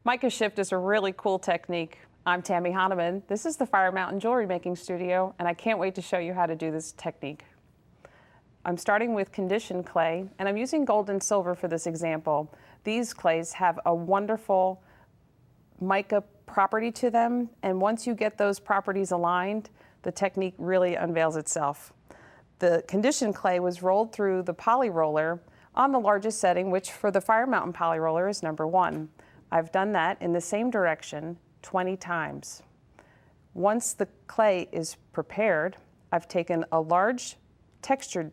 Mica-Shift is a really cool technique. I'm Tammy Honaman. This is the Fire Mountain Jewelry Making Studio, and I can't wait to show you how to do this technique. I'm starting with conditioned clay, and I'm using gold and silver for this example. These clays have a wonderful mica property to them, and once you get those properties aligned, the technique really unveils itself. The conditioned clay was rolled through the poly roller on the largest setting, which for the Fire Mountain poly roller is number 1. I've done that in the same direction 20 times. Once the clay is prepared, I've taken a large textured,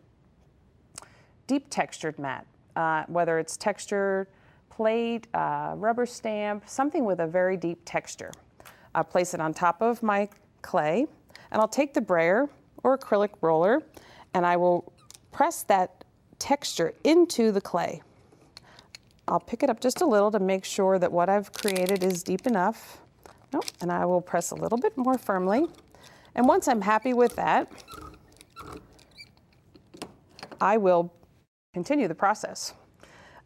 deep textured mat, whether it's textured plate, rubber stamp, something with a very deep texture. I'll place it on top of my clay, and I'll take the brayer or acrylic roller, and I will press that texture into the clay. I'll pick it up just a little to make sure that what I've created is deep enough. Oh, and I will press a little bit more firmly. And once I'm happy with that, I will continue the process.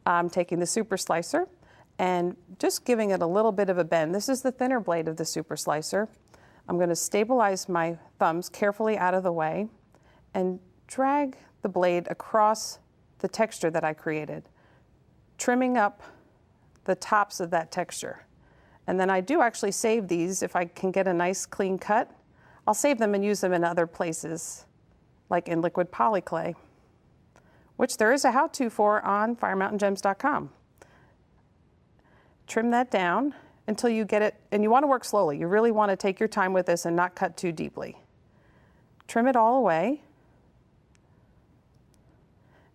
I'm taking the super slicer and just giving it a little bit of a bend. This is the thinner blade of the super slicer. I'm going to stabilize my thumbs carefully out of the way and drag the blade across the texture that I created, trimming up the tops of that texture. And then I do actually save these if I can get a nice clean cut. I'll save them and use them in other places, like in liquid poly clay, which there is a how-to for on firemountaingems.com. Trim that down until you get it, and you want to work slowly. You really want to take your time with this and not cut too deeply. Trim it all away.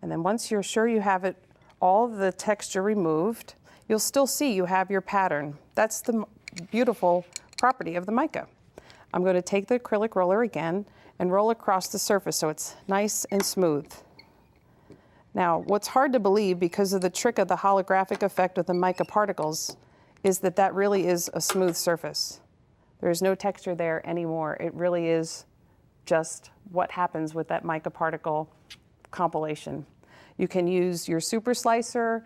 And then once you're sure you have it, all of the texture removed, you'll still see you have your pattern. That's the beautiful property of the mica. I'm going to take the acrylic roller again and roll across the surface so it's nice and smooth. Now, what's hard to believe because of the trick of the holographic effect of the mica particles is that that really is a smooth surface. There's no texture there anymore. It really is just what happens with that mica particle compilation. You can use your super slicer,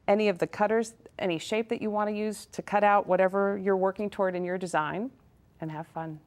any of the cutters, any shape that you want to use to cut out whatever you're working toward in your design, and have fun.